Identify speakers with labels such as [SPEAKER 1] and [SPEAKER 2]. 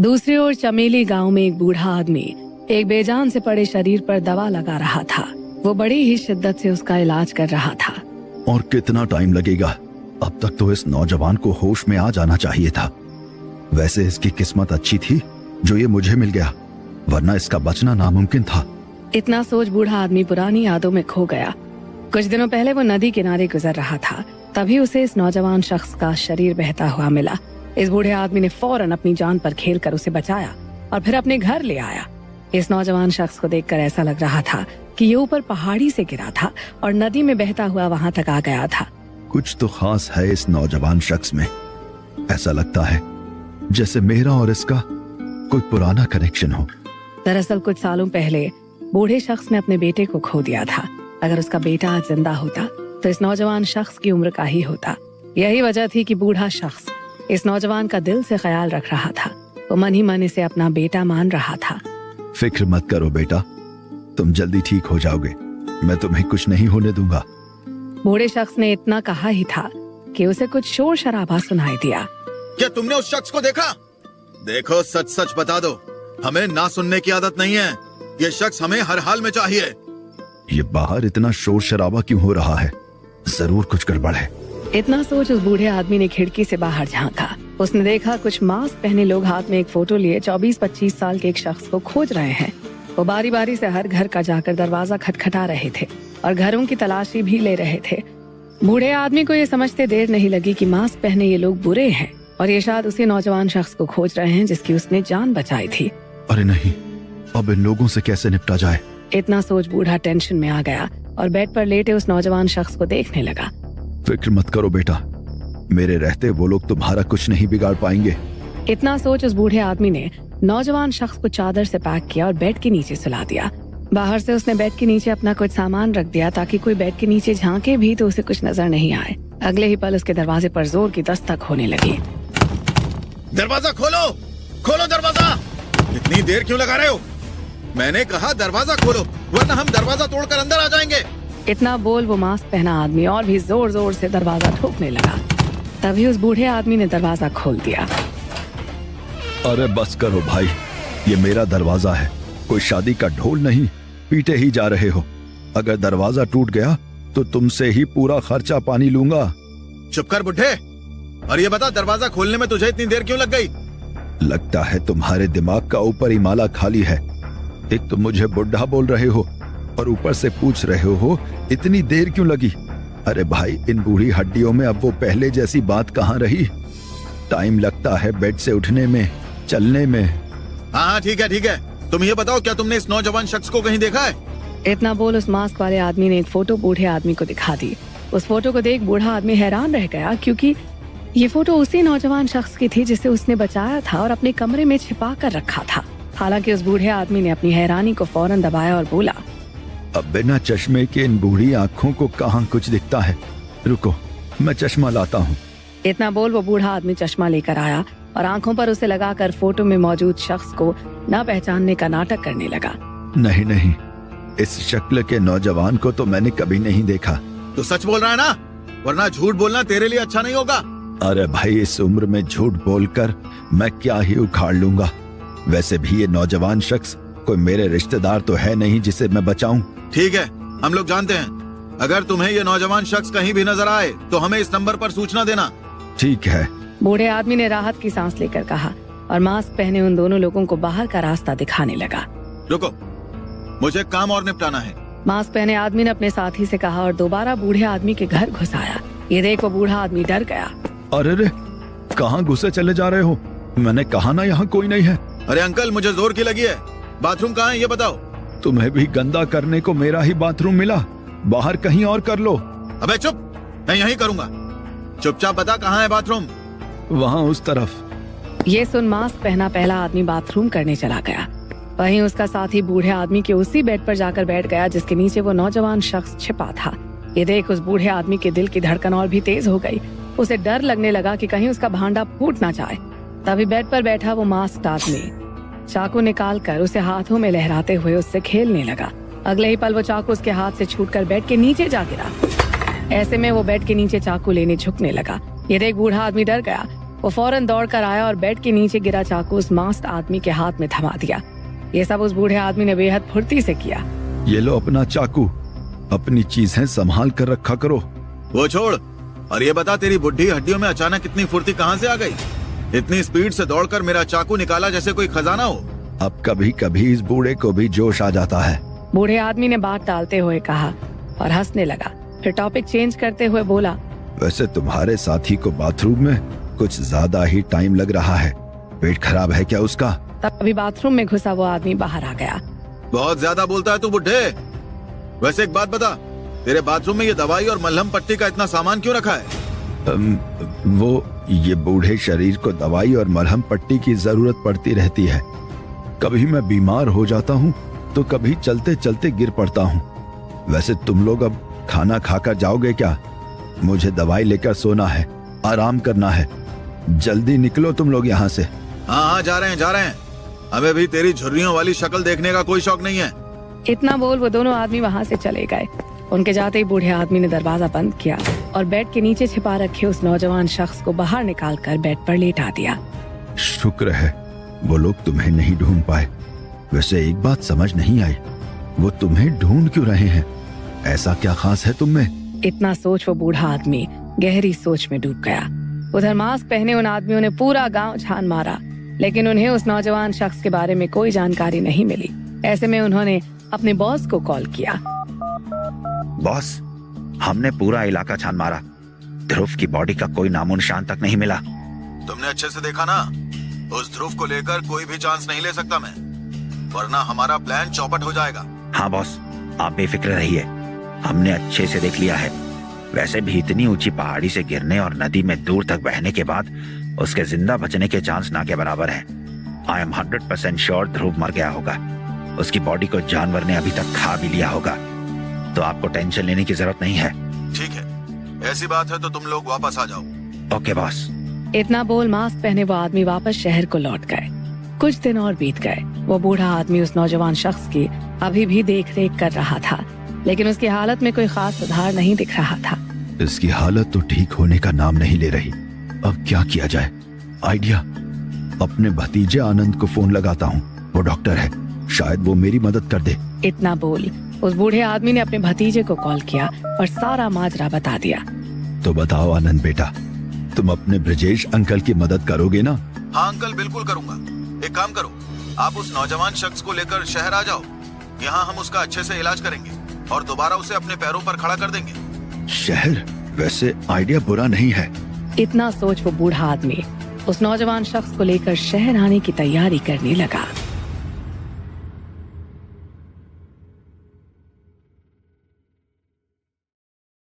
[SPEAKER 1] दूसरी ओर चमेली गांव में एक बूढ़ा आदमी एक बेजान से पड़े शरीर पर दवा लगा रहा था। वो बड़ी ही शिद्दत से उसका इलाज कर रहा था।
[SPEAKER 2] और कितना टाइम लगेगा? अब तक तो इस नौजवान को होश में आ जाना चाहिए था। वैसे इसकी किस्मत अच्छी थी जो ये मुझे मिल गया, वरना इसका बचना नामुमकिन था।
[SPEAKER 1] इतना सोच बूढ़ा आदमी पुरानी यादों में खो गया। कुछ दिनों पहले वो नदी किनारे गुजर रहा था, तभी उसे इस नौजवान शख्स का शरीर बहता हुआ मिला। इस बूढ़े आदमी ने फौरन अपनी जान पर खेलकर उसे बचाया और फिर अपने घर ले आया। इस नौजवान शख्स को देखकर ऐसा लग रहा था कि ये ऊपर पहाड़ी से गिरा था और नदी में बहता हुआ वहां तक आ गया था।
[SPEAKER 2] कुछ तो खास है इस नौजवान शख्स में। ऐसा लगता है जैसे मेरा और इसका कोई पुराना कनेक्शन हो।
[SPEAKER 1] दरअसल कुछ सालों पहले बूढ़े शख्स ने अपने बेटे को खो दिया था। अगर उसका बेटा आज जिंदा होता तो इस नौजवान शख्स की उम्र का ही होता। यही वजह थी कि बूढ़ा शख्स इस नौजवान का दिल से ख्याल रख रहा था। वो मन ही मन इसे अपना बेटा मान रहा था।
[SPEAKER 2] फिक्र मत करो बेटा, तुम जल्दी ठीक हो जाओगे। मैं तुम्हें कुछ नहीं होने दूंगा।
[SPEAKER 1] बूढ़े शख्स ने इतना कहा ही था कि उसे कुछ शोर शराबा सुनाई दिया।
[SPEAKER 3] क्या तुमने उस शख्स को देखा? देखो, सच सच बता दो, हमें ना सुनने की आदत नहीं है। ये शख्स हमें हर हाल में चाहिए।
[SPEAKER 2] ये बाहर इतना शोर शराबा क्यों हो रहा है? जरूर कुछ गड़बड़ है।
[SPEAKER 1] इतना सोच उस बूढ़े आदमी ने खिड़की से बाहर झांका। उसने देखा कुछ मास्क पहने लोग हाथ में एक फोटो लिए 24-25 साल के एक शख्स को खोज रहे हैं। वो बारी बारी से हर घर का जाकर दरवाजा खटखटा रहे थे और घरों की तलाशी भी ले रहे थे। बूढ़े आदमी को ये समझते देर नहीं लगी कि मास्क पहने ये लोग बुरे हैं और ये शायद उसी नौजवान शख्स को खोज रहे हैं जिसकी उसने जान बचाई थी।
[SPEAKER 2] अरे नहीं, अब इन लोगों से कैसे निपटा जाए?
[SPEAKER 1] इतना सोच बूढ़ा टेंशन में आ गया और बेड पर लेटे उस नौजवान शख्स को देखने लगा।
[SPEAKER 2] फिक्र मत करो बेटा, मेरे रहते वो लोग तुम्हारा कुछ नहीं बिगाड़ पाएंगे।
[SPEAKER 1] इतना सोच उस बूढ़े आदमी ने नौजवान शख्स को चादर से पैक किया और बेड के नीचे सुला दिया। बाहर से उसने बेड के नीचे अपना कुछ सामान रख दिया ताकि कोई बेड के नीचे झांके भी तो उसे कुछ नजर नहीं आए। अगले ही पल उसके दरवाजे पर जोर की दस्तक होने लगी।
[SPEAKER 3] दरवाजा खोलो, खोलो दरवाजा! इतनी देर क्यों लगा रहे हो? मैंने कहा दरवाजा खोलो, वरना हम दरवाजा तोड़कर अंदर आ जाएंगे।
[SPEAKER 1] इतना बोल वो मास्क पहना आदमी और भी जोर जोर से दरवाजा ठोकने लगा। तभी उस बूढ़े आदमी ने दरवाजा खोल दिया।
[SPEAKER 2] अरे बस करो भाई, ये मेरा दरवाजा है, कोई शादी का ढोल नहीं। पीटे ही जा रहे हो। अगर दरवाजा टूट गया तो तुमसे ही पूरा खर्चा पानी लूंगा।
[SPEAKER 3] चुप कर बुढ़े, और ये बता, दरवाजा खोलने में तुझे इतनी देर क्यों लग गई?
[SPEAKER 2] लगता है तुम्हारे दिमाग का ऊपर ही माला खाली है। एक तो मुझे बुढ़ा बोल रहे हो और ऊपर से पूछ रहे हो इतनी देर क्यों लगी। अरे भाई, इन बूढ़ी हड्डियों में अब वो पहले जैसी बात कहाँ रही। टाइम लगता है बेड से उठने में, चलने में।
[SPEAKER 3] हाँ ठीक है ठीक है, तुम ये बताओ, क्या तुमने इस नौजवान शख्स को कहीं देखा है?
[SPEAKER 1] इतना बोल उस मास्क वाले आदमी ने एक फोटो बूढ़े आदमी को दिखा दी। उस फोटो को देख बूढ़ा आदमी हैरान रह गया, क्योंकि ये फोटो उसी नौजवान शख्स की थी जिसे उसने बचाया था और अपने कमरे में छिपा कर रखा था। हालांकि उस बूढ़े आदमी ने अपनी हैरानी को फौरन दबाया और बोला,
[SPEAKER 2] अब बिना चश्मे के इन बूढ़ी आँखों को कहाँ कुछ दिखता है। रुको, मैं चश्मा लाता हूँ।
[SPEAKER 1] इतना बोल वो बूढ़ा आदमी चश्मा लेकर आया और आंखों पर उसे लगाकर फोटो में मौजूद शख्स को न पहचानने का नाटक करने लगा।
[SPEAKER 2] नहीं नहीं, इस शक्ल के नौजवान को तो मैंने कभी नहीं देखा।
[SPEAKER 3] तो सच बोल रहा है ना, वरना झूठ बोलना तेरे लिए अच्छा नहीं होगा।
[SPEAKER 2] अरे भाई, इस उम्र में झूठ बोलकर मैं क्या ही उखाड़ लूंगा। वैसे भी ये नौजवान शख्स कोई मेरे रिश्तेदार तो है नहीं जिसे मैं बचाऊं।
[SPEAKER 3] ठीक है, हम लोग जानते हैं। अगर तुम्हें ये नौजवान शख्स कहीं भी नजर आए तो हमें इस नंबर पर सूचना देना।
[SPEAKER 2] ठीक है,
[SPEAKER 1] बूढ़े आदमी ने राहत की सांस लेकर कहा और मास्क पहने उन दोनों लोगों को बाहर का रास्ता दिखाने लगा।
[SPEAKER 3] रुको, मुझे काम और निपटाना है।
[SPEAKER 1] मास्क पहने आदमी ने अपने साथी से कहा और दोबारा बूढ़े आदमी के घर घुस आया। ये देख वो बूढ़ा आदमी डर गया।
[SPEAKER 2] अरे रे, कहाँ घुसे चले जा रहे हो? मैंने कहा ना यहाँ कोई नहीं है।
[SPEAKER 3] अरे अंकल, मुझे जोर की लगी है। बाथरूम कहाँ है ये बताओ।
[SPEAKER 2] तुम्हें भी गंदा करने को मेरा ही बाथरूम मिला? बाहर कहीं और कर लो।
[SPEAKER 3] अबे चुप, मैं यहीं करूंगा। चुपचाप बता कहाँ है बाथरूम।
[SPEAKER 2] वहाँ उस तरफ।
[SPEAKER 1] ये सुन मास्क पहना पहला आदमी बाथरूम करने चला गया। वहीं उसका साथी बूढ़े आदमी के उसी बेड पर जाकर बैठ गया जिसके नीचे वो नौजवान शख्स छिपा था। ये देख उस बूढ़े आदमी के दिल की धड़कन और भी तेज हो गई। उसे डर लगने लगा कि कहीं उसका भांडा फूट ना जाए। तभी बेड पर बैठा वो मास्क आदमी चाकू निकाल कर उसे हाथों में लहराते हुए उससे खेलने लगा। अगले ही पल वो चाकू उसके हाथ से छूटकर बेड के नीचे जा गिरा। ऐसे में वो बेड के नीचे चाकू लेने झुकने लगा। ये देख बूढ़ा आदमी डर गया। वो फौरन दौड़कर आया और बेड के नीचे गिरा चाकू उस मास्क आदमी के हाथ में थमा दिया। ये सब उस बूढ़े आदमी ने बेहद फुर्ती से किया।
[SPEAKER 2] ये लो अपना चाकू, अपनी चीजें संभाल कर रखा करो।
[SPEAKER 3] वो छोड़ और ये बता, तेरी बुढ़ी हड्डियों में अचानक इतनी फुर्ती कहाँ से आ गई? इतनी स्पीड से दौड़कर मेरा चाकू निकाला जैसे कोई खजाना हो।
[SPEAKER 2] अब कभी कभी इस बूढ़े को भी जोश आ जाता है।
[SPEAKER 1] बूढ़े आदमी ने बात टालते हुए कहा और हंसने लगा। फिर टॉपिक चेंज करते हुए बोला,
[SPEAKER 2] वैसे तुम्हारे साथी को बाथरूम में कुछ ज्यादा ही टाइम लग रहा है। पेट खराब है क्या उसका?
[SPEAKER 1] तभी बाथरूम में घुसा वो आदमी बाहर आ गया।
[SPEAKER 3] बहुत ज्यादा बोलता है तू बुढ़े। वैसे एक बात बता, तेरे बाथरूम में ये दवाई और मलहम पट्टी का इतना सामान क्यों रखा है?
[SPEAKER 2] वो ये बूढ़े शरीर को दवाई और मलहम पट्टी की जरूरत पड़ती रहती है। कभी मैं बीमार हो जाता हूँ तो कभी चलते चलते गिर पड़ता हूँ। वैसे तुम लोग अब खाना खाकर जाओगे क्या? मुझे दवाई लेकर सोना है, आराम करना है। जल्दी निकलो तुम लोग यहाँ से।
[SPEAKER 3] हाँ जा रहे हैं। हमें भी तेरी झुर्रियों वाली शक्ल देखने का कोई शौक नहीं है।
[SPEAKER 1] इतना बोल वो दोनों आदमी वहाँ से चले गए। उनके जाते ही बूढ़े आदमी ने दरवाजा बंद किया और बेड के नीचे छिपा रखे उस नौजवान शख्स को बाहर निकालकर बेड पर लेटा दिया।
[SPEAKER 2] शुक्र है वो लोग तुम्हें नहीं ढूंढ पाए। वैसे एक बात समझ नहीं आई, वो तुम्हें ढूंढ क्यों रहे हैं? ऐसा क्या खास है तुम में?
[SPEAKER 1] इतना सोच वो बूढ़ा आदमी गहरी सोच में डूब गया। उधर मास्क पहने उन आदमियों ने पूरा गांव छान मारा, लेकिन उन्हें उस नौजवान शख्स के बारे में कोई जानकारी नहीं मिली। ऐसे में उन्होंने अपने बॉस को कॉल किया।
[SPEAKER 4] बॉस, हमने पूरा इलाका छान मारा, ध्रुव की बॉडी का कोई नामो निशान तक नहीं मिला।
[SPEAKER 3] तुमने अच्छे से देखा ना? उस ध्रुव को लेकर कोई भी चांस नहीं ले सकता मैं, वरना हमारा प्लान चौपट हो जाएगा।
[SPEAKER 4] हाँ बॉस, आप बेफिक्र रहिए, हमने अच्छे से देख लिया है। वैसे भी इतनी ऊंची पहाड़ी से गिरने और नदी में दूर तक बहने के बाद उसके जिंदा बचने के चांस ना के बराबर है। आई एम 100% श्योर ध्रुव मर गया होगा। उसकी बॉडी को जानवर ने अभी तक खा भी लिया होगा, तो आपको टेंशन लेने की जरूरत नहीं है।
[SPEAKER 3] ठीक है, ऐसी बात है तो तुम लोग वापस आ जाओ।
[SPEAKER 4] Okay boss.
[SPEAKER 1] इतना बोल मास्क पहने वो आदमी वापस शहर को लौट गए। कुछ दिन और बीत गए। वो बूढ़ा आदमी उस नौजवान शख्स की अभी भी देख रेख कर रहा था, लेकिन उसकी हालत में कोई खास सुधार नहीं दिख रहा था।
[SPEAKER 2] इसकी हालत तो ठीक होने का नाम नहीं ले रही। अब क्या किया जाए? आइडिया। अपने भतीजे आनंद को फोन लगाता हूँ, वो डॉक्टर है, शायद वो मेरी मदद कर दे।
[SPEAKER 1] इतना बोल उस बूढ़े आदमी ने अपने भतीजे को कॉल किया और सारा माजरा बता दिया।
[SPEAKER 2] तो बताओ आनंद बेटा, तुम अपने ब्रजेश अंकल की मदद करोगे ना?
[SPEAKER 3] हाँ अंकल, बिल्कुल करूंगा। एक काम करो, आप उस नौजवान शख्स को लेकर शहर आ जाओ। यहाँ हम उसका अच्छे से इलाज करेंगे और दोबारा उसे अपने पैरों पर खड़ा कर देंगे।
[SPEAKER 2] शहर? वैसे आइडिया बुरा नहीं है।
[SPEAKER 1] इतना सोच वो बूढ़ा आदमी उस नौजवान शख्स को लेकर शहर आने की तैयारी करने लगा।